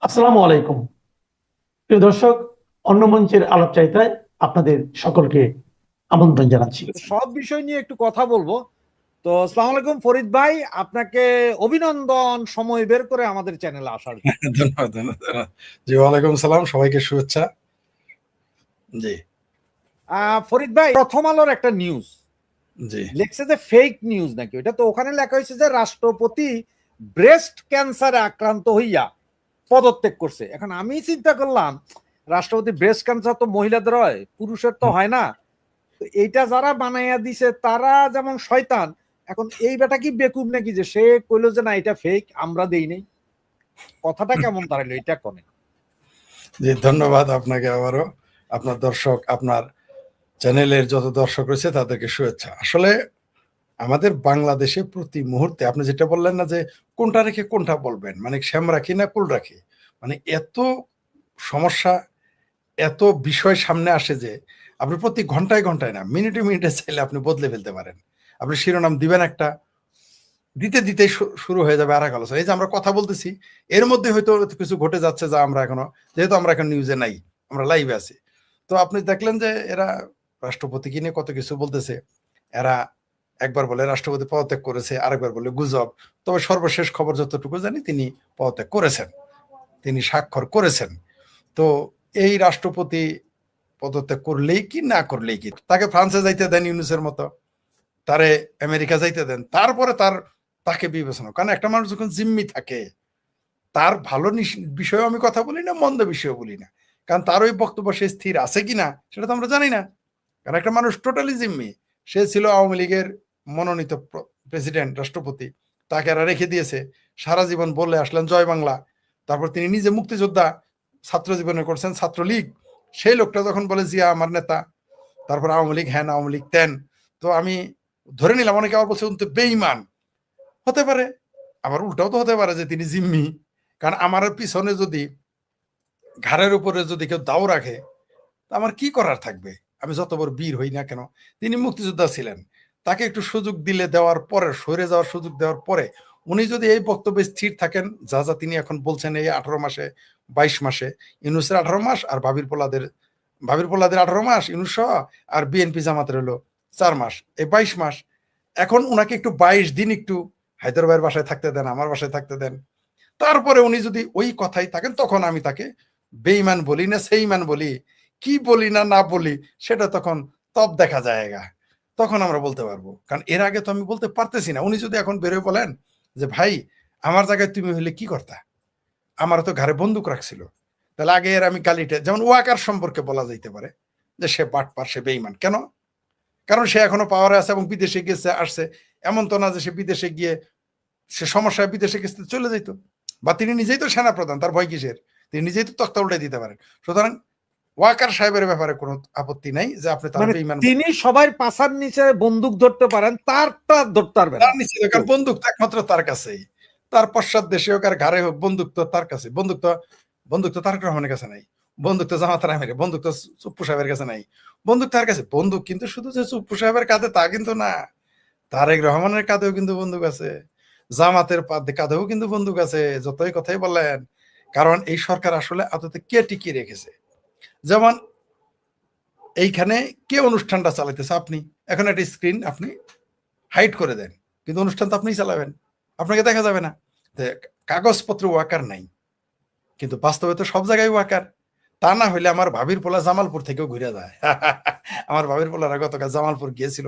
আসসালামু আলাইকুম প্রিয় দর্শক, অন্য মঞ্চের আলাপচারিতায় আপনাদের সকলকে আমন্ত্রণ জানাচ্ছি। সব বিষয় নিয়ে একটু কথা বলবো। তো আসসালামু আলাইকুম ফরিদ ভাই, আপনাকে অভিনন্দন সময় বের করে আমাদের চ্যানেলে আসার জন্য। ধন্যবাদ ধন্যবাদ। জি, ওয়ালাইকুম সালাম, সবাইকে শুভেচ্ছা। জি ফরিদ ভাই, প্রথম আলোর একটা নিউজ জি লেখছে যে ফেক নিউজ নাকি, এটা তো ওখানে লেখা হয়েছে যে রাষ্ট্রপতি ব্রেস্ট ক্যান্সারে আক্রান্ত হইয়া পদত্যাগ করছে। এখন আমি চিন্তা করলাম, রাষ্ট্রপতি ব্রেস্ট ক্যান্সার তো মহিলাদের হয়, পুরুষের তো হয় না। তো এইটা যারা বানাইয়া দিছে তারা যেমন শয়তান, এখন এই বেটা কি বেকুব নাকি যে সে কইলো যে না এটা ফেক, আমরা দেই নাই? কথাটা কেমন দাঁড়াইলো এটা কোনে? জি, ধন্যবাদ আপনাকে আবারও। আপনার দর্শক, আপনার চ্যানেলের যত দর্শক রয়েছে তাদেরকে শুভেচ্ছা। আসলে আমাদের বাংলাদেশে প্রতি মুহূর্তে আপনি যেটা বললেন না যে কোনটা রেখে কোনটা বলবেন, মানে শ্যাম রাখি না কুল রাখি, মানে এত সমস্যা, এত বিষয় সামনে আসে যে আপনি প্রতি ঘন্টায় ঘন্টায় না, মিনিটে মিনিটে চাইলে আপনি বদলে ফেলতে পারেন। আপনি শিরোনাম দিবেন একটা, দিতে দিতে শুরু হয়ে যাবে আর এক আলোচনা। এই যে আমরা কথা বলতেছি, এর মধ্যে হয়তো কিছু ঘটে যাচ্ছে যা আমরা এখনো, যেহেতু আমরা এখন নিউজে নাই, আমরা লাইভে আছি। তো আপনি দেখলেন যে এরা রাষ্ট্রপতিকে নিয়ে কত কিছু বলতেছে। এরা একবার বলে রাষ্ট্রপতি পদত্যাগ করেছে, আরেকবার বলে গুজব। তবে সর্বশেষ খবর যতটুকু জানি তিনি পদত্যাগ করেছেন, তিনি স্বাক্ষর করেছেন। তো এই রাষ্ট্রপতি পদত্যাগ করলেই কি না করলেই কি, তাকে ফ্রান্সে যাইতে দেন ইউনুসের মতো, তারে আমেরিকা যাইতে দেন, তারপরে তাকে বিবেচনা। কারণ একটা মানুষ যখন জিম্মি থাকে, তার ভালো বিষয়েও আমি কথা বলি না, মন্দ বিষয়েও বলি না, কারণ তার ওই বক্তব্য সে স্থির আছে কিনা সেটা তো আমরা জানি না। কারণ একটা মানুষ টোটালি জিম্মি, সে ছিল আওয়ামী লীগের মনোনীত প্রেসিডেন্ট, রাষ্ট্রপতি, তাকে এরা রেখে দিয়েছে। সারা জীবন বলে আসলেন জয় বাংলা, তারপর তিনি নিজে মুক্তিযোদ্ধা, ছাত্র জীবনে করছেন ছাত্রলীগ। সেই লোকটা যখন বলে জিয়া আমার নেতা, তারপর আওয়ামী লীগ হ্যান, আওয়ামী লীগ তেন, তো আমি ধরে নিলাম অনেকে আবার বলছে তো বেঈমান হতে পারে, আবার উল্টাও তো হতে পারে যে তিনি জিম্মি। কারণ আমার পিছনে যদি, ঘাড়ের উপরে যদি কেউ দাও রাখে, আমার কি করার থাকবে? আমি যত বড় বীর হই না কেন, তিনি মুক্তিযোদ্ধা ছিলেন, তাকে একটু সুযোগ দিলে, দেওয়ার পরে, সরে যাওয়ার সুযোগ দেওয়ার পরে উনি যদি এই বক্তব্যে স্থির থাকেন, যা যা তিনি এখন বলছেন এই 18 মাসে, 22 মাসে, ইউনুসের 18 মাস আর ভাবির পোলাদের 18 মাস ইউনুস, আর বিএনপি জামাতের হলো 4 মাস, এই 22 মাস। এখন উনাকে একটু 22 দিন একটু হায়দরাবাদের বাসায় থাকতে দেন, আমার বাসায় থাকতে দেন। তারপরে উনি যদি ওই কথাই থাকেন, তখন আমি তাকে বেঈমান বলি না সেইমান বলি, কি বলি না না বলি, সেটা তখন তব দেখা যায়গা, তখন আমরা বলতে পারবো। কারণ এর আগে তো আমি বলতে পারতেছি না। উনি যদি এখন বেরোয় বলেন যে ভাই আমার জায়গায় তুমি হইলে কি করতা, আমার তো ঘরে বন্দুক রাখছিল, তাহলে আগে এর আমি গালিটা, যেমন ওয়াকার সম্পর্কে বলা যাইতে পারে যে সে বাটপার, সে বেঈমান। কেন? কারণ সে এখনো পাওয়ারে আছে এবং বিদেশে গেছে আসছে। এমন তো না যে সে বিদেশে গিয়ে, সে সমস্যায় বিদেশে গেছে চলে যাইতো, বা তিনি নিজেই তো সেনা প্রধান, তার ভয় কিসের? তিনি নিজেই তো তক্তা উল্টে দিতে পারেন। সুতরাং ওয়াকার সাহেবের ব্যাপারে কোনো আপত্তি নাই যে আপনি তার বেঈমান। তিনি সবার পাছার নিচে বন্দুক ধরতে পারেন, তারটা ধরতে পারবেন তার নিচে, কারণ বন্দুক তো একমাত্র তার কাছেই, তার পশ্চাৎ দেশে হোক আর ঘাড়ে হোক, বন্দুক তো তার কাছে। বন্দুক তো তারেক রহমানের কাছে নাই, বন্দুক তো জামাত আহমেদের, বন্দুক তো চুপ্পু সাহেবের কাছে নাই, বন্দুক তার কাছে। বন্দুক কিন্তু শুধু যে চুপ্পু সাহেবের কাঁধে তা কিন্তু না, তারেক রহমানের কাঁধেও কিন্তু বন্দুক আছে, জামাতের কাঁধেও কিন্তু বন্দুক আছে, যতই কথাই বলেন। কারণ এই সরকার আসলে আদতে কে টিকিয়ে রেখেছে? যেমন এইখানে কে অনুষ্ঠানটা চালাইতেছে? আপনি এখন একটা স্ক্রিন আপনি হাইড করে দেন, কিন্তু অনুষ্ঠান তো আপনিই চালাবেন, আপনাকে দেখা যাবে না। কাগজপত্র ওয়াকার নাই, কিন্তু বাস্তবে তো সব জায়গায় ওয়াকার। তা না হইলে আমার ভাবির পোলা জামালপুর থেকেও ঘুরে যায়। আমার ভাবির পোলারা গতকাল জামালপুর গিয়েছিল,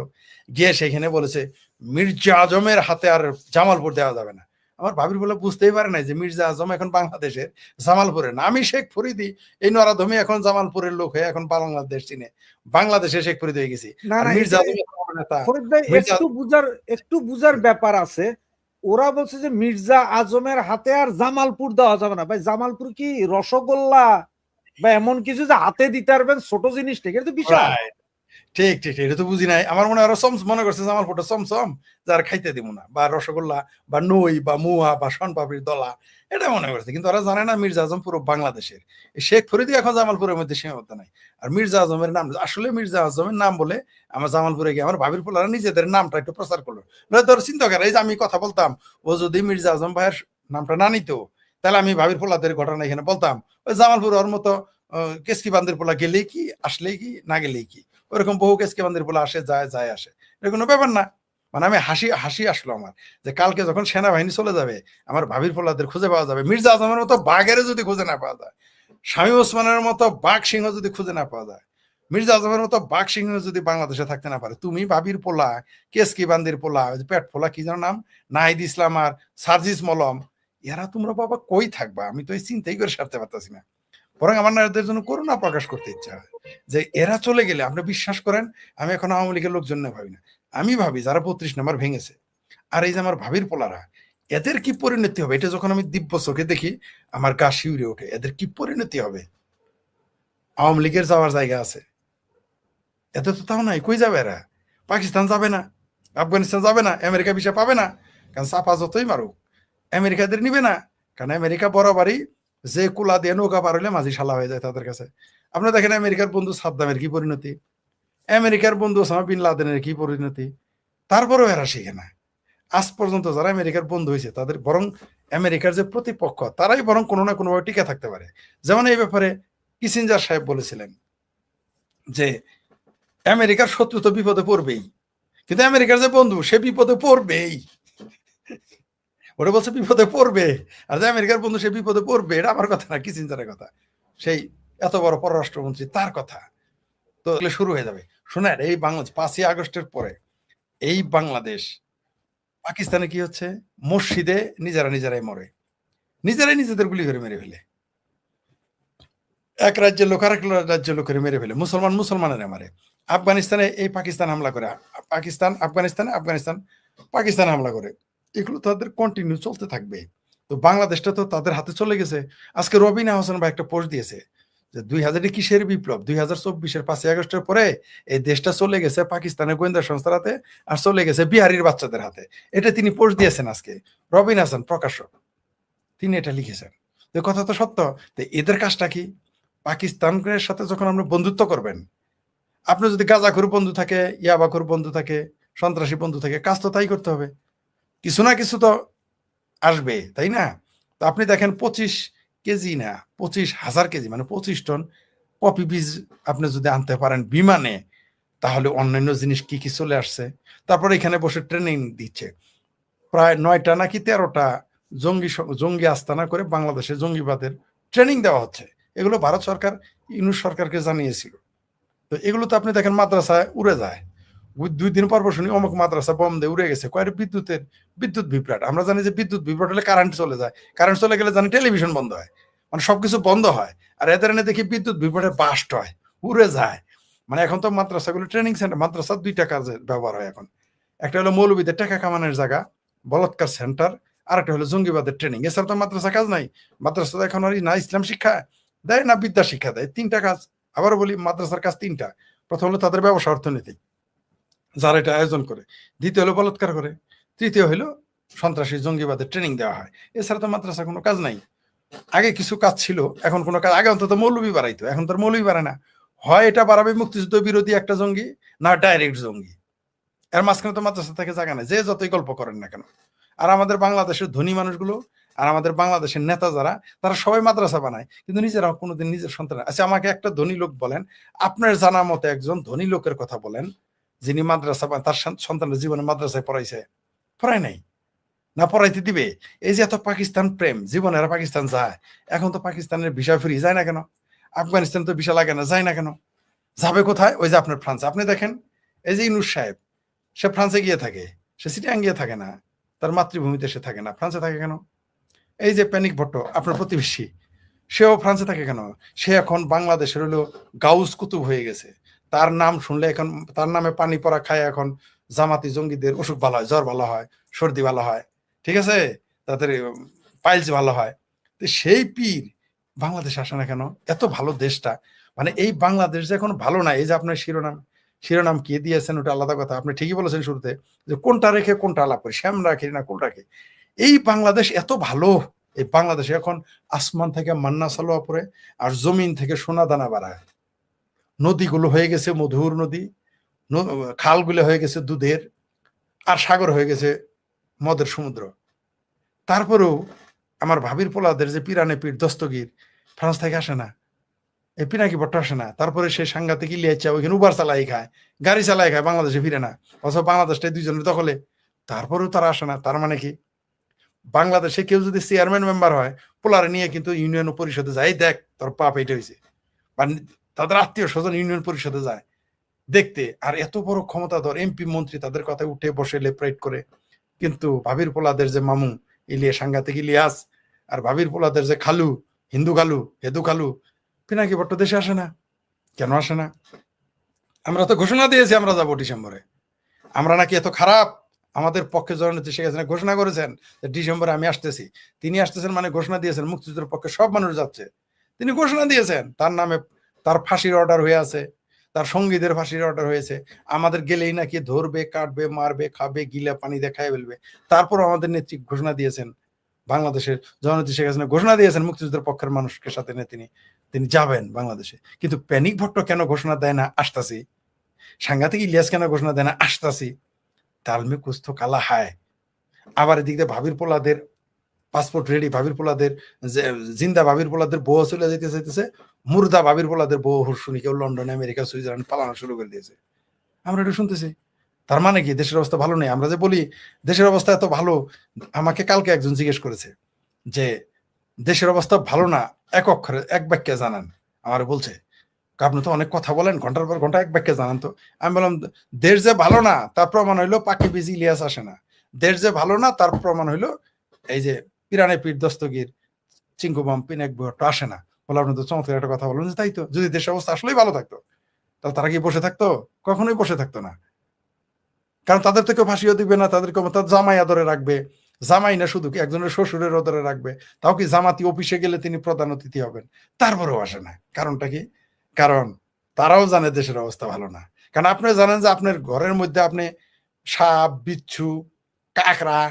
গিয়ে সেখানে বলেছে মির্জা আজমের হাতে আর জামালপুর দেওয়া যাবে না। আমার ভাবির পোলা বুঝতেই পারে নাই যে মির্জা আজম এখন বাংলাদেশের জামালপুরের না। আমি শেখ ফরিদি, এই নরাধমি এখন জামালপুরের লোক হয়ে এখন বাংলাদেশ চিনে, বাংলাদেশে শেখ ফরিদি হয়ে গেছি। না আর না, মির্জা আজম নেতা, ফরিদ ভাই মির্জা একটু বুঝার ব্যাপার আছে। ওরা বলছে যে মির্জা আজমের হাতে আর জামালপুর দেওয়া যাবে না। ভাই জামালপুর কি রসগোল্লা বা এমন কিছু যে হাতে দিতে পারবেন ছোট জিনিস থেকে? এটা তো বিশাল। ঠিক ঠিক, এটা তো বুঝি নাই। আমার মনে হয় মনে করছে জামালপুরটা চমচম, যার খাইতে দিব না, বা রসগোল্লা বা নই বা মুয়া বা শনপাপড়ির দলা, এটা মনে করছে। কিন্তু ওরা জানে না মির্জা আজম পুরো বাংলাদেশের। এই শেখ ফরিদি এখন জামালপুরের মধ্যে সীমাবদ্ধ নাই। আর মির্জা আজমের নাম, আসলে মির্জা আজমের নাম বলে আমার জামালপুরে গিয়ে আমার ভাবির পোলারা নিজেদের নামটা একটু প্রচার করলো। ধর চিন্তা করে, এই যে আমি কথা বলতাম, ও যদি মির্জা আজম ভাইয়ের নামটা না নিত, তাহলে আমি ভাবির পোলাদের ঘটনা এখানে বলতাম, ওই জামালপুর ওর মতো কেসকি বান্দির পোলা গেলেই কি, আসলেই কি, না গেলেই কি, ওরকম বহু কেসকি বান্দির পোলা আসে, যায় যায় আসে, এটা কোনো ব্যাপার না। মানে আমি হাসি হাসি আসলো আমার, যে কালকে যখন সেনাবাহিনী চলে যাবে আমার ভাবির পোলাদের খুঁজে পাওয়া যাবে, মির্জা আজমের মতো বাঘের যদি খুঁজে না পাওয়া যায়, শামীম ওসমানের মতো বাঘ সিংহ যদি খুঁজে না পাওয়া যায়, মির্জা আজমের মতো বাঘ সিংহ যদি বাংলাদেশে থাকতে না পারে, তুমি ভাবির পোলা, কেসকি বান্দির পোলা, পেট পোলা, কি যেন নাম, নাহিদ ইসলাম আর সার্জিস মলম, এরা তোমরা বাবা কই থাকবা? আমি তো এই চিন্তাই করে সারতে পারতেছি না। বরং আমার না এদের জন্য করুণা প্রকাশ করতে ইচ্ছা হয়, যে এরা চলে গেলে, আপনি বিশ্বাস করেন আমি এখন আওয়ামী লীগের লোকজন ভাবি না, আমি ভাবি যারা 32 নম্বর ভেঙেছে, আর এই যে আমার ভাবির পোলারা, এদের কি পরিণতি হবে, এটা যখন আমি দিব্য চোখে দেখি আমার গা শিউরে ওঠে, এদের কি পরিণতি হবে। আওয়ামী লীগের যাওয়ার জায়গা আছে, এত তো তাও নাই, কই যাবে এরা? পাকিস্তান যাবে না, আফগানিস্তান যাবে না, আমেরিকা ভিসা পাবে না, কারণ চাপা যতই মারুক আমেরিকা এদের নিবে না, কারণ আমেরিকা বরাবরই যে কুলা দিয়ে নৌকা পার হইলে মাঝি শালা হয়ে যায় তাদের কাছে। আপনারা দেখেন আমেরিকার বন্ধু সাদ্দামের কি পরিণতি, আমেরিকার বন্ধু ওসামা বিন লাদেনের কি পরিণতি, তারপরেও এরা শিখে না। আজ পর্যন্ত যারা আমেরিকার বন্ধু হয়েছে তাদের বরং আমেরিকার যে প্রতিপক্ষ তারাই বরং কোনো না কোনোভাবে টিকে থাকতে পারে। যেমন এই ব্যাপারে কিসিঞ্জার সাহেব বলেছিলেন যে আমেরিকার শত্রু তো বিপদে পড়বেই, কিন্তু আমেরিকার যে বন্ধু সে বিপদে পড়বেই, ওরা বলছে বিপদে পড়বে, আর যে আমেরিকার বন্ধু সে বিপদে পড়বে, এটা আমার কথা না, কিসিঞ্জারের কথা, সেই এত বড় পররাষ্ট্রমন্ত্রী তার কথা। তো শুরু হয়ে যাবে। শোনেন, এই বাংলাদেশ 5ই আগস্টের পরে এই বাংলাদেশ, পাকিস্তানে কি হচ্ছে, মসজিদে নিজেরাই মরে, নিজেরাই নিজেদের গুলি করে মেরে ফেলে, এক রাজ্যের লোক আর এক রাজ্যের লোকের মেরে ফেলে, মুসলমানেরা মারে। আফগানিস্তানে এই পাকিস্তান হামলা করে, পাকিস্তান হামলা করে, এগুলো তাদের কন্টিনিউ চলতে থাকবে। তো বাংলাদেশটা তো তাদের হাতে চলে গেছে। আজকে রবিনা হোসেন ভাই একটা পোস্ট দিয়েছে যে 2000 কিসের বিপ্লব, 2024-এর 5ই আগস্টের পরে এই দেশটা চলে গেছে পাকিস্তানের গোয়েন্দা সংস্থার হাতে, আর চলে গেছে বিহারির বাচ্চাদের হাতে। এটা তিনি পোস্ট দিয়েছেন আজকে, রবিন হাসান প্রকাশক, তিনি এটা লিখেছেন। তো কথা তো সত্য। তো এদের কাজটা কি, পাকিস্তানের সাথে যখন আপনি বন্ধুত্ব করবেন, আপনার যদি গাঁজাখোর বন্ধু থাকে, ইয়াবাখোর বন্ধু থাকে, সন্ত্রাসী বন্ধু থাকে, কাজ তো তাই করতে হবে, কিছু না কিছু তো আসবে, তাই না? তো আপনি দেখেন 25 কেজি না, 25,000 কেজি, মানে 25 টন পপি বীজ আপনি যদি আনতে পারেন বিমানে, তাহলে অন্যান্য জিনিস কি কি চলে আসছে। তারপরে এখানে বসে ট্রেনিং দিচ্ছে, প্রায় 9টা নাকি 13টা জঙ্গি আস্তানা করে বাংলাদেশে জঙ্গিবাদের ট্রেনিং দেওয়া হচ্ছে। এগুলো ভারত সরকার ইউনূস সরকারকে জানিয়েছিল। তো এগুলো তো আপনি দেখেন মাদ্রাসায় উড়ে যায়, 2 দিন পর শুনি অমুক মাদ্রাসা বম দিয়ে উড়ে গেছে, কয়েক বিদ্যুৎ বিভ্রাট। আমরা জানি যে বিদ্যুৎ বিভ্রাট হলে কারেন্ট চলে যায়, কারেন্ট চলে গেলে জানি টেলিভিশন বন্ধ হয়, মানে সবকিছু বন্ধ হয়। আর এদের এনে দেখি বিদ্যুৎ বিভ্রাটে বাস্ট হয়, উড়ে যায়। মানে এখন তো মাদ্রাসাগুলো ট্রেনিং সেন্টার, মাদ্রাসা 2টা কাজে ব্যবহার হয় এখন। একটা হলো মৌলবীদের টাকা কামানোর জায়গা, বলৎকার সেন্টার, আর একটা হলো জঙ্গিবাদের ট্রেনিং। এছাড়া তো মাদ্রাসা কাজ নাই। মাদ্রাসা এখন আর না ইসলাম শিক্ষা দেয় না বিদ্যা শিক্ষা দেয়, 3টা কাজ। আবারও বলি, মাদ্রাসার কাজ 3টা। প্রথম হলো তাদের ব্যবসা অর্থনীতি, যারা এটা আয়োজন করে, দ্বিতীয় হলো বলৎকার করে, তৃতীয় হলো সন্ত্রাসী জঙ্গিবাদের ট্রেনিং দেওয়া হয়। এছাড়া তো মাদ্রাসা কোনো কাজ নাই। আগে কিছু কাজ ছিল, এখন কোনো কাজ, আগে অন্তত মৌলবী বাড়াইতো, এখন তো মৌলবী বাড়ায় না। হয় এটা বাড়াবে মুক্তিযুদ্ধ বিরোধী একটা জঙ্গি, না ডাইরেক্ট জঙ্গি। এর মাঝখানে তো মাদ্রাসা থেকে জায়গা নেই, যে যতই গল্প করেন না কেন। আর আমাদের বাংলাদেশের ধনী মানুষগুলো আর আমাদের বাংলাদেশের নেতা যারা, তারা সবাই মাদ্রাসা বানায়, কিন্তু নিজেরা কোনোদিন নিজের সন্তান। আচ্ছা, আমাকে একটা ধনী লোক বলেন, আপনার জানা মতে একজন ধনী লোকের কথা বলেন যিনি মাদ্রাসা, তার সন্তানের জীবনে মাদ্রাসায় পড়ায় নাই, না পড়াইতে দিবে। এই যে এত পাকিস্তান প্রেম, জীবনে এরা পাকিস্তান যায়, এখন তো পাকিস্তানের ভিসা ফ্রি, যায় না কেন? আফগানিস্তান তো ভিসা লাগে না, যায় না কেন? যাবে কোথায়? ওই যে আপনার ফ্রান্স। আপনি দেখেন, এই যে ইউনূস সাহেব, সে ফ্রান্সে গিয়ে থাকে, সে চিটাগাং গিয়ে থাকে না, তার মাতৃভূমিতে সে থাকে না, ফ্রান্সে থাকে কেন? এই যে প্যানিক ভট্ট, আপনার প্রতিবেশী, সেও ফ্রান্সে থাকে কেন? সে এখন বাংলাদেশের হলো গাউস কুতুব হয়ে গেছে। তার নাম শুনলে এখন, তার নামে পানি পড়া খায় এখন জামাতি জঙ্গিদের অসুখ ভালো হয়, জ্বর ভালো হয়, সর্দি ভালো হয়, ঠিক আছে, তাদের পাইলস ভালো হয়। তো সেই পীর বাংলাদেশে আসে না কেন? এত ভালো দেশটা, মানে এই বাংলাদেশ যে এখন ভালো না। এই যে আপনার শিরোনাম কে দিয়েছেন ওটা আলাদা কথা, আপনি ঠিকই বলেছেন শুরুতে, যে কোনটা রেখে কোনটা আলাপ করি, শ্যাম রাখি না কোন রাখি। এই বাংলাদেশ এত ভালো, এই বাংলাদেশে এখন আসমান থেকে মান্না সালোয়া পড়ে, আর জমিন থেকে সোনা দানা বাড়ায়, নদীগুলো হয়ে গেছে মধুর নদী, খালগুলো হয়ে গেছে দুধের, আর সাগর হয়ে গেছে মদের সমুদ্র। তারপরেও আমার ভাবির পোলাদের যে পিরানে পীর দস্তগীর ফ্রান্স থেকে আসে না, এই পিনাকি ভট্ট আসে না, তারপরে সে সাংঘাতিক ইলিয়াচ্ছা ওইখানে উবার চালাই খায়, গাড়ি চালাই খায়, বাংলাদেশে ফিরে না, অথবা বাংলাদেশটাই দুইজনের দখলে, তারপরেও তারা আসে না। তার মানে কি বাংলাদেশে কেউ যদি চেয়ারম্যান মেম্বার হয়, পোলারে নিয়ে কিন্তু ইউনিয়ন পরিষদে যায়, দেখ তোর পাপ এটা হয়েছে, বা তাদের আত্মীয় স্বজন ইউনিয়ন পরিষদে যায় দেখতে। আর এত বড় ক্ষমতাধর এমপি মন্ত্রী তাদের কথায় উঠে বসে লেপ্রাইট করে। কিন্তু ভাবির পোলাদের যে মামু ইলিয়া সাংঘাতিক ইলিয়াস, আর ভাবির পোলাদের যে খালু হিন্দু খালু হেদু খালু পিনাকি ভট্ট দেশে আসে না। কেন আসে না? আমরা তো ঘোষণা দিয়েছি আমরা যাবো ডিসেম্বরে। আমরা নাকি এত খারাপ? আমাদের পক্ষে জননেত্রী শেখ হাসিনা ঘোষণা করেছেন যে ডিসেম্বরে আমি আসতেছি। তিনি আসতেছেন মানে ঘোষণা দিয়েছেন মুক্তিযুদ্ধের পক্ষে সব মানুষ যাচ্ছে, তিনি ঘোষণা দিয়েছেন। তার নামে তার ফাঁসির অর্ডার হয়ে আছে, তার সঙ্গীদের ফাঁসির অর্ডার হয়েছে। আমাদের গেলেই নাকি ধরবে, কাটবে, মারবে, খাবে, গিলা পানি দিয়ে খাইয়ে ফেলবে। তারপর আমাদের নেত্রী ঘোষণা দিয়েছেন, বাংলাদেশের জননেত্রী শেখ হাসিনা ঘোষণা দিয়েছেন মুক্তিযুদ্ধের পক্ষের মানুষকে সাথে নিয়ে তিনি যাবেন বাংলাদেশে। কিন্তু প্যানিক ভট্ট কেন ঘোষণা দেয় না আসতাছি? সাংঘাতিক ইলিয়াস কেন ঘোষণা দেয় না আসতাছি? তালমে কুস্থ কালা হায়। আবার এদিক দিয়ে ভাবির পোলাদের পাসপোর্ট রেডি, ভাবির পোলাদের জিন্দা ভাবির পোলাদের বউ চলে যেতে চাইতেছে, মুর্দা ভাবির পোলাদের বউ শুনি কেউ লন্ডন, আমেরিকা, সুইজারল্যান্ড পালানো শুরু করে দিয়েছে। আমরা এটা শুনতেছি। তার মানে কি দেশের অবস্থা ভালো নেই? আমরা যে বলি দেশের অবস্থা এত ভালো, আমাকে কালকে একজন জিজ্ঞেস করেছে যে দেশের অবস্থা ভালো না এক অক্ষরে এক বাক্যে জানান। আমার বলছে আপনি তো অনেক কথা বলেন, ঘন্টার পর ঘন্টা এক বাক্যে জানান তো। আমি বললাম দেশ যে ভালো না তার প্রমাণ হইলো পাখি বিজি ইলিয়াস আসে না। দেশ যে ভালো না তার প্রমাণ হইলো এই যে পিরানে পীর দস্তগীর চিঙ্কুবাম পিনাক ভট্ট আসে না। বলে আপনি তো চমৎকার একটা কথা বললেন যে তাই তো, যদি দেশের অবস্থা আসলেই ভালো থাকতো তাহলে তারা কি বসে থাকতো? কখনোই বসে থাকতো না। কারণ তাদের থেকে ফাঁসিও দিবে না, তাদেরকে তার জামাই আদরে রাখবে। জামাই না শুধু কি একজনের শ্বশুরের আদরে রাখবে, তাও কি জামাতি অফিসে গেলে তিনি প্রধান অতিথি হবেন, তারপরেও আসে না। কারণটা কি? কারণ তারাও জানে দেশের অবস্থা ভালো না। কারণ আপনি জানেন যে আপনার ঘরের মধ্যে আপনি সাপ, বিচ্ছু, কাকড়া,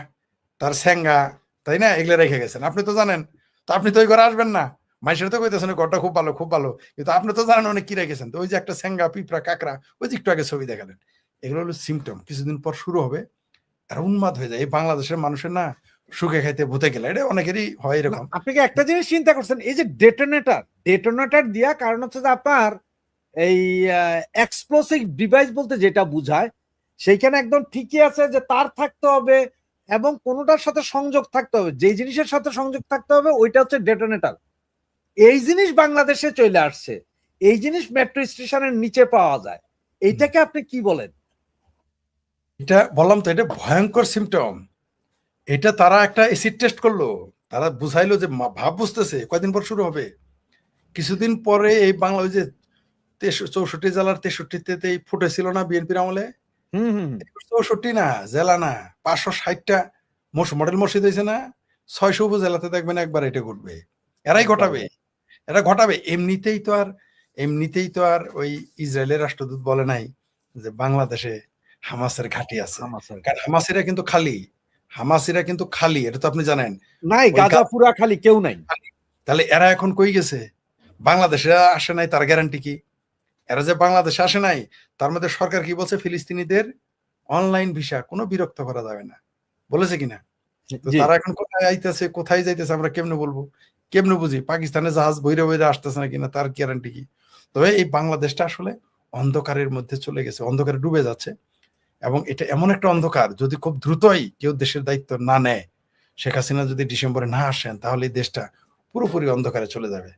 তার স্যাঙ্গা, তাই না, এগুলো রেখে গেছেন। আপনি তো জানেন, তো আপনি তো ওই ঘরে আসবেন না। মানুষের তো কইতেছেন ঘরটা খুব ভালো খুব ভালো, কিন্তু আপনি তো জানেন অনেক কি রেখেছেন। তো ওই যে একটা স্যাঙ্গা, পিঁপড়া, কাকড়া, ওই যে একটু আগে ছবি দেখালেন, এগুলো হলো সিমটম। কিছুদিন পর শুরু হবে আর উন্মাদ হয়ে যায়। এই বাংলাদেশের মানুষের না সুখে খাইতে ভূতে গেলে, এটা অনেকেরই হয় এরকম। আপনি কি একটা জিনিস চিন্তা করছেন, এই যে ডেটোনেটর দিয়া, কারণ হচ্ছে যে আপনার এই এক্সপ্লোসিভ ডিভাইস বলতে যেটা বুঝায় সেইখানে একদম ঠিকই আছে যে তার থাকতে হবে এবং কোনোটার সাথে সংযোগ থাকতে হবে, যেই জিনিসের সাথে সংযোগ থাকতে হবে ওইটা হচ্ছে ডেটোনেটর। এই জিনিস বাংলাদেশে চলে আসছে, এই জিনিস মেট্রো স্টেশনের নিচে পাওয়া যায়। এইটাকে আপনি কি বলেন? এটা বললাম তো, এটা ভয়ঙ্কর সিমটম। এটা তারা একটা এসিড টেস্ট করলো, তারা বুঝাইলো যে ভাব বুঝতেছে কয়দিন পর শুরু হবে। কিছুদিন পরে এই বাংলা ওই যে 64 জেলার 63তে ফুটেছিল না বিএনপির আমলে, হুম হুম 64 না জেলা না 560টা মডেল মসজিদ হয়েছে না, 600 উপজেলাতে দেখবেন একবার এটা ঘটবে। এরাই ঘটাবে, এরা ঘটাবে। এমনিতেই তো আর ওই ইসরায়েলের রাষ্ট্রদূত বলে নাই যে বাংলাদেশে হামাসের ঘাঁটি আছে। কারণ হামাসিরা কিন্তু খালি, এটা তো আপনি জানেন। নাই, গাজা পুরা খালি, কেউ নাই। তাহলে এরা এখন কই গেছে? বাংলাদেশে আসে নাই, তার গ্যারান্টি কি? এরা যে বাংলাদেশে আসে নাই, তার মধ্যে সরকার কি বলছে? ফিলিস্তিনিদের অনলাইন ভিসা কোনো বিরক্ত করা যাবে না, বলেছে কিনা? তো তারা এখন কোথায় আইতেছে কোথায় যাইতেছে আমরা কেমনে বলবো, কেমনে বুঝি? পাকিস্তানে জাহাজ বইরে বইরে আসতেছে না কিনা তার গ্যারান্টি কি? তবে এই বাংলাদেশটা আসলে অন্ধকারের মধ্যে চলে গেছে, অন্ধকারে ডুবে যাচ্ছে। এবং এটা এমন একটা অন্ধকার, যদি খুব দ্রুতই কেউ দেশের দায়িত্ব না নেয়, শেখ হাসিনা যদি ডিসেম্বরে না আসেন, তাহলে এই দেশটা পুরোপুরি অন্ধকারে চলে যাবে।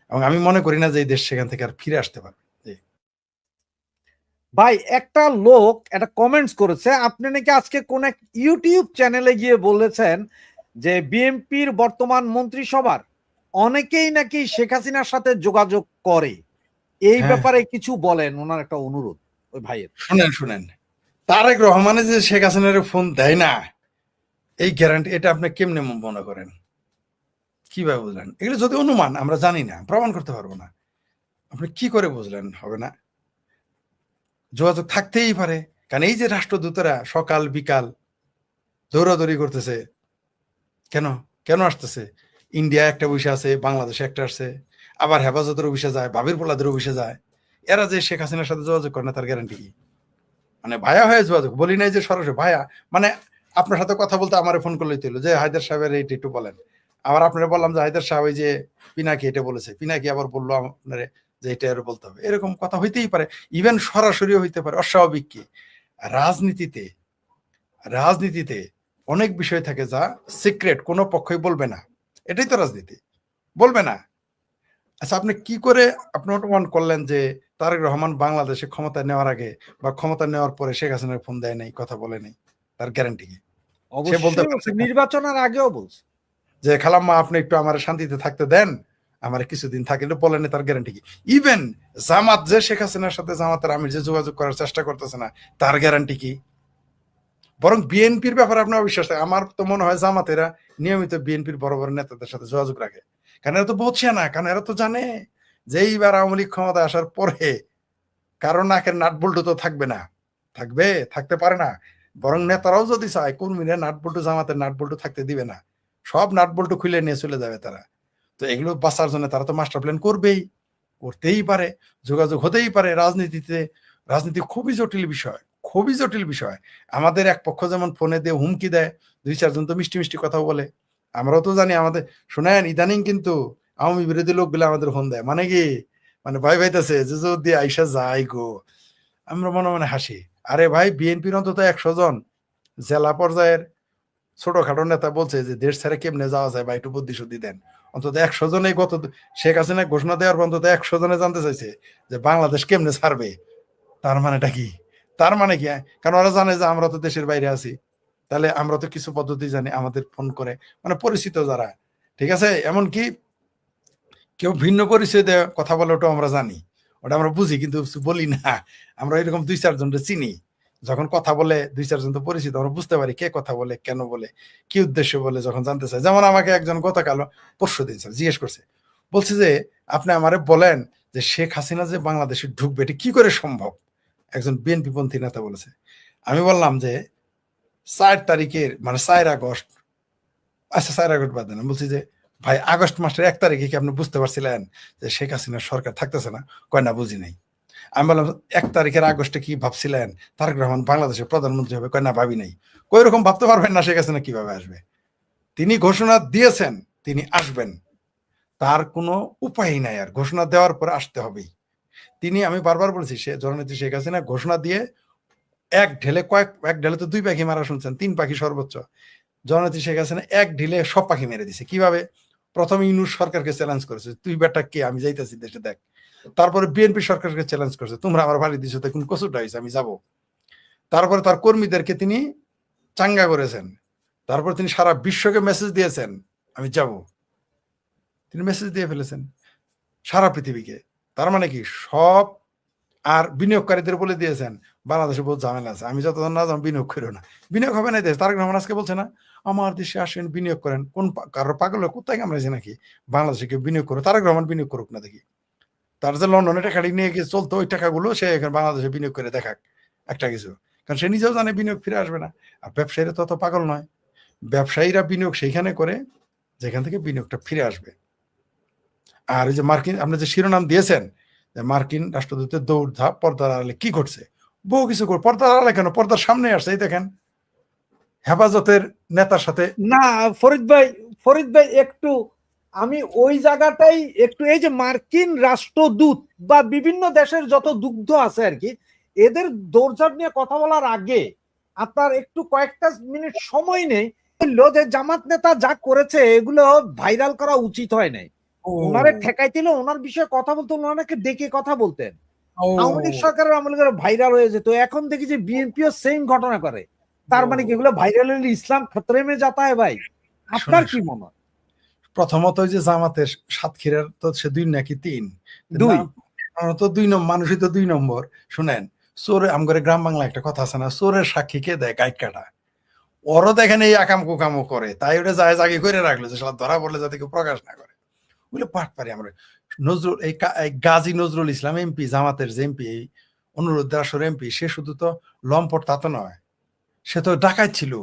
এবং আমি মনে করি না যে এই দেশ সেখান থেকে আর ফিরে আসতে পারবে। ভাই, একটা লোক একটা কমেন্টস করেছে, আপনি নাকি আজকে কোন এক ইউটিউব চ্যানেলে গিয়ে বলেছেন যে বিএনপির বর্তমান মন্ত্রিসভার অনেকেই নাকি শেখ হাসিনার সাথে যোগাযোগ করে। এই ব্যাপারে কিছু বলেন, ওনার একটা অনুরোধ ওই ভাইয়ের। শুনেন, তারেক রহমানে যে শেখ হাসিনার ফোন দেয় না, এই গ্যারান্টি এটা আপনি কেমনে মনে করেন? কিভাবে বুঝলেন? এগুলো যদি অনুমান, আমরা জানি না, প্রমাণ করতে পারবো না, আপনি কি করে বুঝলেন? হবে না, যোগাযোগ থাকতেই পারে। কারণ এই যে রাষ্ট্রদূতরা সকাল বিকাল দৌড়াদৌড়ি করতেছে, কেন কেন আসতেছে? ইন্ডিয়া একটা অফিসে আছে, বাংলাদেশে একটা আসছে, আবার হেফাজতের অফিসে যায়, বাবির পোলাদের অফিসে যায়। এরা যে শেখ হাসিনার সাথে যোগাযোগ করে না, তার গ্যারান্টি কি? মানে ভায়া হয়ে যোগাযোগ, বলি নাই যে সরাসরি ভায়া, মানে আপনার সাথে কথা বলতে আমার ফোন করলেই তো যে হায়দার সাহেবের এইটা একটু বলেন, আবার আপনারা বললাম যে হায়দার শাহ ওই যে পিনাকি এটা বলেছে, পিনাকি আবার বললো আপনারে যে এটা আরো বলতে হবে, এরকম কথা হইতেই পারে, ইভেন সরাসরিও হইতে পারে। অস্বাভাবিক কি? রাজনীতিতে রাজনীতিতে অনেক বিষয় থাকে যা সিক্রেট, কোনো পক্ষই বলবে না, এটাই তো রাজনীতি, বলবে না। আচ্ছা, আপনি কি করে আপনি অনুমান করলেন যে তারেক রহমান বাংলাদেশে ক্ষমতা নেওয়ার আগে বা ক্ষমতা নেওয়ার পরে শেখ হাসিনার ফোন দেয় নাই, কথা বলে নাই? তার গ্যারান্টি কি? সে বলতে অবশ্যই পারছে নির্বাচনের আগেও বলছে। যে খালাম্মা আপনি একটু আমার শান্তিতে থাকতে দেন, আমার কিছুদিন থাকে, এটা বলেনি, তার গ্যারান্টি কি? ইভেন জামাত যে শেখ হাসিনার সাথে জামাতের আমির যে যোগাযোগ করার চেষ্টা করতেছে না, তার গ্যারান্টি কি? বরং বিএনপির ব্যাপারে আপনার অবিশ্বাস থাকে। আমার তো মনে হয় জামাতেরা নিয়মিত বিএনপির বড় বড় নেতাদের সাথে যোগাযোগ রাখে, কারণ এরা তো বুঝছে না, কারণ এরা তো জানে যে এইবার আওয়ামী লীগ ক্ষমতা আসার পরে কারণ নাকের নাট বল্টু তো থাকবে না, থাকতে পারে না। বরং নেতারাও যদি চায় কর্মীরা নাট বল্টু, জামাতের নাট বল্টু থাকতে দিবে না, সব নাট বল্টু খুলে নিয়ে চলে যাবে তারা। তো এগুলো বাঁচার জন্য তারা তো মাস্টার প্ল্যান করতেই পারে, যোগাযোগ হতেই পারে। রাজনীতি খুবই জটিল বিষয়, খুবই জটিল বিষয়। আমাদের এক পক্ষ যেমন ফোনে দিয়ে হুমকি দেয়, দুই চারজন তো মিষ্টি মিষ্টি কথাও বলে, আমরাও তো জানি। আমাদের শোনেন, ইদানিং কিন্তু আওয়ামী বিরোধী লোকগুলো আমাদের ফোন দেয়, মানে কি, মানে ভয় পাইতেছে যে যদি আইসা যায় গো। আমরা মনে মনে হাসি, আরে ভাই, বিএনপির অন্তত 100 জন জেলা পর্যায়ের ছোটখাটো নেতা বলছে যে দেশ ছেড়ে কেমনে যাওয়া যায় বা একটু বুদ্ধি শুদ্ধি দেন। অন্তত 100 জনে গত শেখ হাসিনা ঘোষণা দেওয়ার পর অন্তত 100 জনে জানতে চাইছে যে বাংলাদেশ কেমনে ছাড়বে। তার মানেটা কি? তার মানে কি? কারণ ওরা জানে যে আমরা তো দেশের বাইরে আছি, তাহলে আমরা তো কিছু পদ্ধতি জানি, আমাদের ফোন করে, মানে পরিচিত যারা, ঠিক আছে, এমনকি কেউ ভিন্ন পরিচয় দিয়ে কথা বলে, ওটা আমরা জানি, ওটা আমরা বুঝি, কিন্তু বলি না। আমরা এরকম দুই চারজনকে চিনি, যখন কথা বলে দুই চারজন তো পরিচিত, আমরা বুঝতে পারি কে কথা বলে, কেন বলে, কি উদ্দেশ্য বলে, যখন জানতে চাই। যেমন আমাকে একজন গতকাল পরশুদিন স্যার জিজ্ঞেস করছে, বলছে যে আপনি আমারে বলেন যে শেখ হাসিনা যে বাংলাদেশে ঢুকবে এটা কি করে সম্ভব? একজন বিএনপি পন্থী নেতা বলেছে। আমি বললাম যে 4 তারিখের মানে 4 আগস্ট, আচ্ছা 4 আগস্ট বাদ দেন, আমি বলছি যে ভাই আগস্ট মাসের 1 তারিখে কি আপনি বুঝতে পারছিলেন যে শেখ হাসিনার সরকার থাকতেছে না? কয় না, বুঝি নাই। আমি বললাম 1 তারিখের আগস্টে কি ভাবছিলেন তারেক রহমান বাংলাদেশের প্রধানমন্ত্রী হবে? কয় না, ভাবি নাই। কই রকম ভাবতে পারবেন না শেখ হাসিনা কিভাবে আসবে? তিনি ঘোষণা দিয়েছেন তিনি আসবেন, তার কোনো উপায় নাই, আর ঘোষণা দেওয়ার পরে আসতে হবেই। আমি বারবার বলেছি, সে জননেত্রী শেখ হাসিনা ঘোষণা দিয়ে এক ঢেলে তো 2 পাখি মারা শুনছেন, 3 পাখি সর্বোচ্চ। জননেত্রী শেখ হাসিনা এক ঢিলে সব পাখি মেরে দিছে। কিভাবে? প্রথমে ইউনূস সরকারকে চ্যালেঞ্জ করেছে, তুই বেটা কে, আমি যাইতেছি দেশে, দেখ। তারপরে বিএনপি সরকারকে চ্যালেঞ্জ করছে, তোমরা আমার বাড়ি দিছো, কোন কচুটা হয়েছে, আমি যাব। তারপরে তার কর্মীদেরকে তিনি চাঙ্গা করেছেন। তারপর তিনি সারা বিশ্বকে মেসেজ দিয়েছেন, আমি যাব। তিনি মেসেজ দিয়ে ফেলেছেন সারা পৃথিবীকে। তার মানে কি, সব। আর বিনিয়োগকারীদের বলে দিয়েছেন বাংলাদেশে বহুত ঝামেলা আছে, আমি যতক্ষণ না যাবো বিনিয়োগ করো না, বিনিয়োগ হবে না দেশ। তারেক রহমান আজকে বলছে না, আমার দেশে আসেন বিনিয়োগ করেন। কোন কারোর পাগল কোথায় কামড়াইছে নাকি বাংলাদেশে কেউ বিনিয়োগ করো? তারেক রহমান বিনিয়োগ করুক না দেখি। তার যে লন্ডনে টাকাটি নিয়ে গিয়ে চলতো, ওই টাকাগুলো সে এখানে বাংলাদেশে বিনিয়োগ করে দেখাক একটা কিছু। কারণ সে নিজেও জানে বিনিয়োগ ফিরে আসবে না। আর ব্যবসায়ীরা তো অত পাগল নয়, ব্যবসায়ীরা বিনিয়োগ সেইখানে করে যেখান থেকে বিনিয়োগটা ফিরে আসবে। আর ওই যে মার্কিন, আপনি যে শিরোনাম দিয়েছেন যে মার্কিন রাষ্ট্রদূতের দৌড়ধাপ, পর্দার আড়ালে কি ঘটছে? বহু কিছু পর্দার আড়ালে কেন, পর্দার সামনে আসছে। এই দেখেন, হেফাজতের নেতার সাথে। না ফরিদ ভাই একটু আমি ওই জায়গাটাই একটু, এই যে মার্কিন রাষ্ট্রদূত বা বিভিন্ন দেশের যত দুগ্ধ আছে আর কি, এদের দৌড়ঝাঁপ নিয়ে কথা বলার আগে আপনার একটু কয়েকটা মিনিট সময় নেই, যে জামাত নেতা যা করেছে এগুলো ভাইরাল করা উচিত হয় নাই। ওনারে ঠেকাইছিল, ওনার বিষয়ে কথা বলতে ওনাকে ডেকে কথা বলতেন। আওয়ামী লীগ সরকারের আমলে ভাইরাল হয়ে যেত। এখন দেখি যে বিএনপিও সেম ঘটনা করে। তার মানে কি এগুলো ভাইরাল হলে ইসলাম খতরে মে যাতা হয় ভাই? আপনার কি মনে হয়? প্রথমত ওই যে জামাতের সাতক্ষীরার তো সে 2 নাকি 3, 2 তো 2 নম্বর মানুষই তো 2 নম্বর। শুনেন, চোরে আমগরে গ্রাম বাংলা একটা কথা আছে না, চোরের সাক্ষী কে দেয় গাইড কাটা। ওরও দেখেন এই আকাম কুকামও করে, তাই ওটা যায় জাগে করে রাখলো যে শালা ধরা পড়লে যাতে কেউ প্রকাশ না করে। বুঝলে পাঠ পারি আমরা। নজরুল এই গাজী নজরুল ইসলাম এমপি, জামাতের যে এমপি, অনুরোধ দাসর এমপি, সে শুধু তো লম্পট তা তো নয়, সে তো ডাকাত ছিল।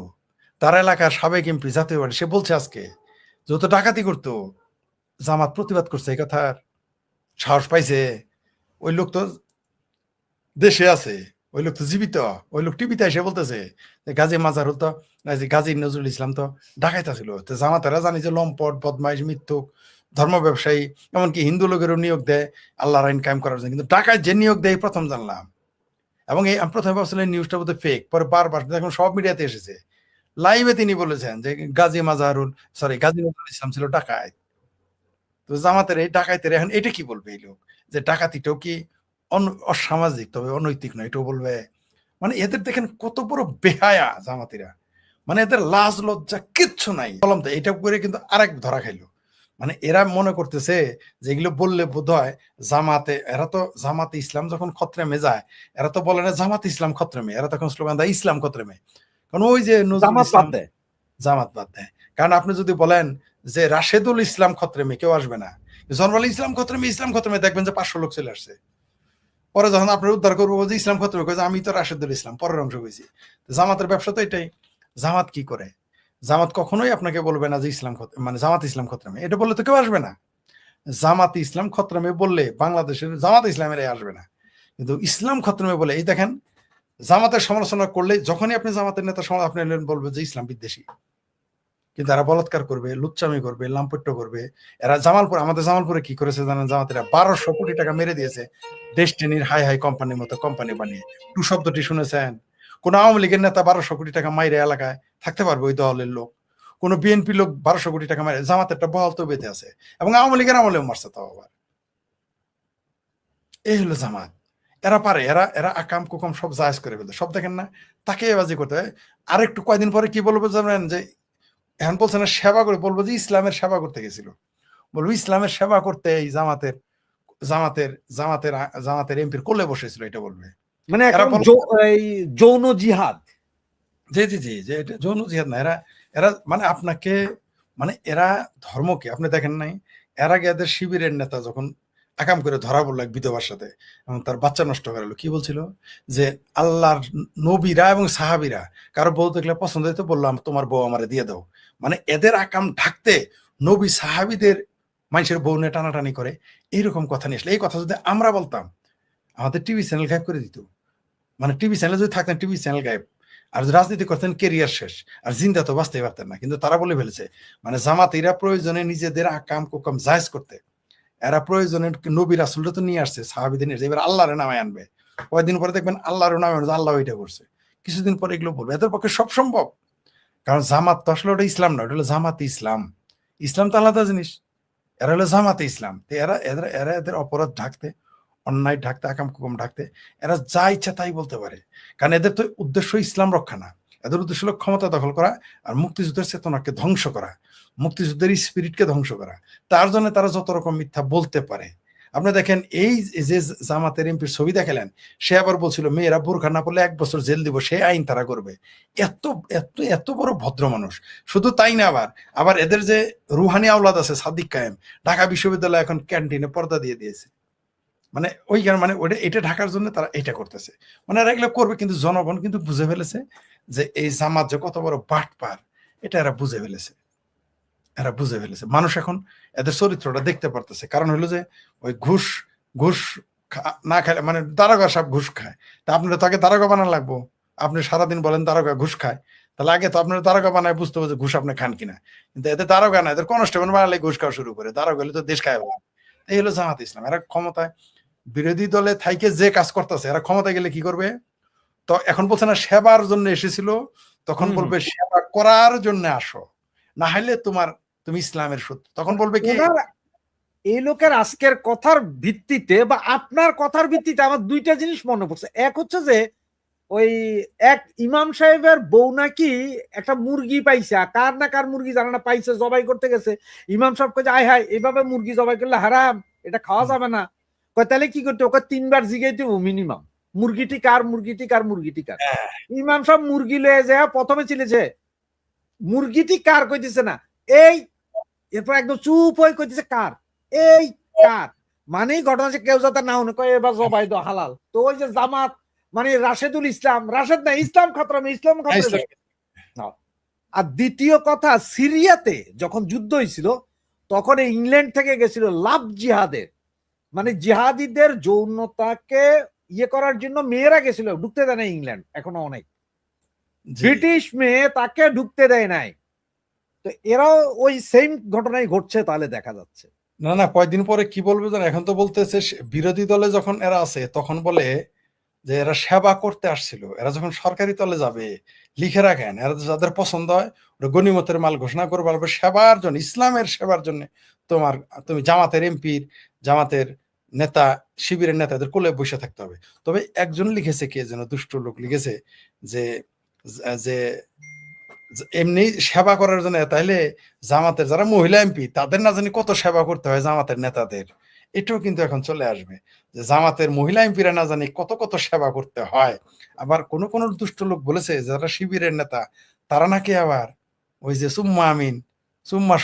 তার এলাকার সাবেক এমপি, জাতীয় পার্টি, সে বলছে আজকে যত ডাকাতি করতো জামাত প্রতিবাদ করছে, এই কথার সাহস পাইছে। ওই লোক তো দেশে আছে, ওই লোক তো জীবিত, ওই লোক টিভিতে এসে বলতেছে যে গাজী মাজারুল তো গাজী নজরুল ইসলাম তো ঢাকাইতে ছিল, তো জামাতারা জানি যে লম্পট বদমাইশ মিথ্যুক ধর্ম ব্যবসায়ী, এমনকি হিন্দু লোকেরও নিয়োগ দেয় আল্লাহর আইন কায়েম করার জন্য, কিন্তু ঢাকায় যে নিয়োগ দেয় প্রথম জানলাম। এবং এই আমি প্রথমে ভাবছিলাম নিউজটা বোধহয় ফেক, পরে বারবার এখন সব মিডিয়াতে এসেছে, লাইভে তিনি বলেছেন যে গাজী নজরুল ইসলাম ছিল ডাকাত। তো জামাতের এই ডাকাইতের এখন এটা কি বলবে এই লোক, যে ডাকাতিটাও কি অসামাজিক তবে অনৈতিক নয় এটাও বলবে? মানে এদের দেখেন কত বড় বেহায়া জামাতিরা, মানে এদের লাজ লজ্জা কিচ্ছু নাই। বললাম তো এটা করে কিন্তু আরেক ধরা খাইলো, মানে এরা মনে করতেছে যে এগুলো বললে বোধ হয় জামাতে, এরা তো জামাতে ইসলাম যখন খত্রেমে যায় এরা তো বলে না জামাত ইসলাম খত্রেমে, এরা তখন স্লোগান দেয় ইসলাম খত্রেমে। কারণ ওই যে নজরুল ইসলাম জামাত বাদ দেয়। কারণ আপনি যদি বলেন যে রাশেদুল ইসলাম খত্রেমে, কেউ আসবে না। জনরল ইসলাম খত্রেমে দেখবেন যে 500 লোক চলে আসছে। পরে যখন আপনার উদ্ধার করবো যে ইসলাম খত্রেমে, আমি তো রাশেদুল ইসলাম পরের অংশ কইছি। জামাতের ব্যবসা তো এটাই। জামাত কি করে? জামাত কখনোই আপনাকে বলবে না যে ইসলাম মানে জামাত ইসলাম খত্রেমে, এটা বললে তো কেউ আসবে না। জামাত ইসলাম খত্রেমে বললে বাংলাদেশের জামাত ইসলামের আসবে না, কিন্তু ইসলাম খত্রেমে বলে এই দেখেন জামাতের সমালোচনা করলে যখনই আপনি জামাতের নেতা আপনি বলবে যে ইসলাম বিদ্বেষী, কিন্তু এরা বলাৎকার করবে, লুচ্চামি করবে, লাম্পট্য করবে। এরা আমাদের জামালপুরে কি করেছে জানেন? জামাতেরা 1200 কোটি টাকা মেরে দিয়েছে ডেস্টিনির হাই কোম্পানির মতো কোম্পানি বানিয়ে। টু শব্দটি শুনেছেন? কোন আওয়ামী লীগের নেতা 1200 কোটি টাকা মাইরে এলাকায় থাকতে পারবে? ওই দলের লোক কোন বিএনপি লোক 1200 কোটি টাকা মাইরে? জামাতেরটা বহাল তো বেঁধে আছে, এবং আওয়ামী লীগের আমলেও মারছে তাও আবার। এই হলো জামাত। এরা পারে, এরা আকাম কুকাম সব জায়েজ করে ফেলতে, সব দেখেন না তাকে এবাজি করতে হয়। আর একটু কয়দিন পরে কি বলবো জানেন? যে এখন বলছে না সেবা করে, বলবো যে ইসলামের সেবা করতে গেছিল, বলবো ইসলামের সেবা করতে এই জামাতের এমপির কোলে বসেছিল, এটা বলবে। মানে যৌন জিহাদ। জি জি জি, যে এটা যৌন জিহাদ না, এরা মানে আপনাকে, মানে এরা ধর্মকে আপনি দেখেন নাই? এর আগে এদের শিবিরের নেতা যখন আকাম করে ধরা পড়লো এক বিধবার সাথে এবং তার বাচ্চা নষ্ট করে কি বলছিল? যে আল্লাহর নবীরা এবং সাহাবিরা কারো বউ দেখলে পছন্দ হইতো, বললাম তোমার বউ আমারে দিয়ে দাও। মানে এদের আকাম ঢাকতে নবী সাহাবিদের মানুষের বউ নিয়ে টানাটানি করে, এইরকম কথা নিয়ে আসলে। এই কথা যদি আমরা বলতাম আমাদের টিভি চ্যানেল গায়েব করে দিত। মানে টিভি চ্যানেল যদি থাকতেন টিভি চ্যানেল গায়েব, আর যদি রাজনীতি করতেন কেরিয়ার শেষ, আর জিন্দা তো বাঁচতেই পারতেন না। কিন্তু তারা বলে ফেলেছে মানে জামাতিরা প্রয়োজনে নিজেদের আকাম কুকাম জায়েজ করতে, এরা প্রয়োজনে নবী রাসূলরা তো নিয়ে আসছে, সাহাবীদের নিয়ে আসছে, এবার আল্লাহরে নামায় আনবে। কয়েকদিন পরে দেখবেন আল্লাহর নামে আল্লাহ এটা করছে, কিছুদিন পরে এগুলো বলবে। এদের পক্ষে সব সম্ভব, কারণ জামাত তো আসলে ওটা ইসলাম না, ওটা হলো জামাতে ইসলাম। ইসলাম তো আলাদা জিনিস, এরা হলো জামাতে ইসলাম। তো এরা এরা এরা এদের অপরাধ ঢাকতে, অন্যায় ঢাকতে, আকাম কুকাম ঢাকতে এরা যা ইচ্ছা তাই বলতে পারে। কারণ এদের তো উদ্দেশ্য ইসলাম রক্ষা না, এদের উদ্দেশ্য হলো ক্ষমতা দখল করা আর মুক্তিযুদ্ধের চেতনাকে ধ্বংস করা, মুক্তিযুদ্ধের স্পিরিটকে ধ্বংস করা। তার জন্য তারা যত রকম মিথ্যা বলতে পারে। আপনি দেখেন এই যে জামাতের এমপির ছবি দেখালেন, সে আবার বলছিল মেয়েরা বোরখা না পড়লে 1 বছর জেল দিব, সেই আইন তারা করবে। এত এত এত বড় ভদ্র মানুষ। শুধু তাই না, আবার এদের যে রুহানি আওলাদ আছে সাদিক কায়েম, ঢাকা বিশ্ববিদ্যালয় এখন ক্যান্টিনে পর্দা দিয়ে দিয়েছে। মানে মানে ওটা এটা ঢাকার জন্য তারা এটা করতেছে। মানে এরা এগুলো করবে, কিন্তু জনগণ কিন্তু বুঝে ফেলেছে যে এই জামাত যে কত বড় বাটপার, এটা এরা বুঝে ফেলেছে। মানুষ এখন এদের চরিত্রটা দেখতে পারতেছে। কারণ হলো যে ওই ঘুষ ঘুষ না খায়, মানে দারোগা সব ঘুষ খায়, তা আপনারা তাকে দারোগা বানানো লাগবো? আপনি সারাদিন বলেন দারোগা ঘুষ খায়, তাহলে আগে তো আপনার দারোগা বানায় বুঝতে হবে যে ঘুষ আপনি খান কিনা। কিন্তু এদের দারোগা না, এদের কনস্টেবল বানালে ঘুষ খাওয়া শুরু করে, দারোগা হলে তো দেশ খায়। এই হলো জামাত ইসলাম। এরা ক্ষমতায় বিরোধী দলে থাইকে যে কাজ করতেছে, এরা ক্ষমতায় গেলে কি করবে? তো এখন বলছে না সেবার জন্য এসেছিল, তখন বলবে সেবা করার জন্য আসো, না হলে তুমি ইসলামের শত্রু। তখন বলবে কি? এই লোকের আজকের কথার ভিত্তিতে বা আপনার কথার ভিত্তিতে আমার দুইটা জিনিস মনে পড়ছে। এক হচ্ছে যে ওই এক ইমাম সাহেবের বউ নাকি একটা মুরগি পাইছে, কার না কার মুরগি জানে না, পাইছে, জবাই করতে গেছে। ইমাম সাহেব কয়ে আয় হায় এইভাবে মুরগি জবাই করলে হারাম, এটা খাওয়া যাবে না। কয় তাহলে কি করতে? ওকে 3 বার জিগাইতে মিনিমাম, মুরগিটি কার, মুরগিটি কার, মুরগিটি কার। ইমাম সাহেব মুরগি লয়ে যায়, প্রথমে ছিলেছে মুরগিটি কার কইতেছে না, এই, এরপর একদম চুপ হয়ে কইতেছে কার, এই কার। মানে ঘটনা যে কেউ যাতে না শুনে, কয় এবার জবাই দাও হালাল। তো ওই যে জামাত মানে রাশেদুল ইসলাম, রাশেদ না, ইসলাম খতরামে, ইসলাম খতরামে। আর দ্বিতীয় কথা, সিরিয়াতে যখন যুদ্ধ হয়েছিল তখন ইংল্যান্ড থেকে গেছিল লাভ জিহাদের, মানে জিহাদিদের যৌনতাকে ইয়ে করার জন্য মেয়েরা গেছিল, ঢুকতে দেয় না ইংল্যান্ড এখনো অনেক। জি। ব্রিটিশ মেয়ে তাকে ঢুকতে দেয় নাই। তো এরাও ওই সেম ঘটনাই ঘটছে তাহলে দেখা যাচ্ছে। না না, কয়েকদিন পরে কি বলবে জানো, এখন তো বলতেছে বিরোধী দলে যখন এরা আছে তখন বলে যে এরা সেবা করতে আসছিল, এরা যখন সরকারি দলে যাবে লিখে রাখেন এরা যাদের পছন্দ হয় ওরা গনিমতের মাল ঘোষণা করে বলবে সেবার জন্য, ইসলামের সেবার জন্য তুমি জামাতের এমপির, জামাতের নেতা, শিবিরের নেতাদের কোলে বসে থাকতে হবে। তবে একজন লিখেছে, কে যেন দুষ্ট লোক লিখেছে যে যে এমনি সেবা করার জন্য, তাইলে জামাতের যারা মহিলা এমপি তাদের না জানি কত সেবা করতে হয় জামাতের নেতাদের। এটাও কিন্তু এখন চলে আসবে যে জামাতের মহিলা এমপিরা না জানি কত কত সেবা করতে হয়। আবার কোন কোন দুষ্ট লোক বলেছে যারা শিবিরের নেতা তারা নাকি আবার ওই যে সুম্মা আমিন, সুম্মা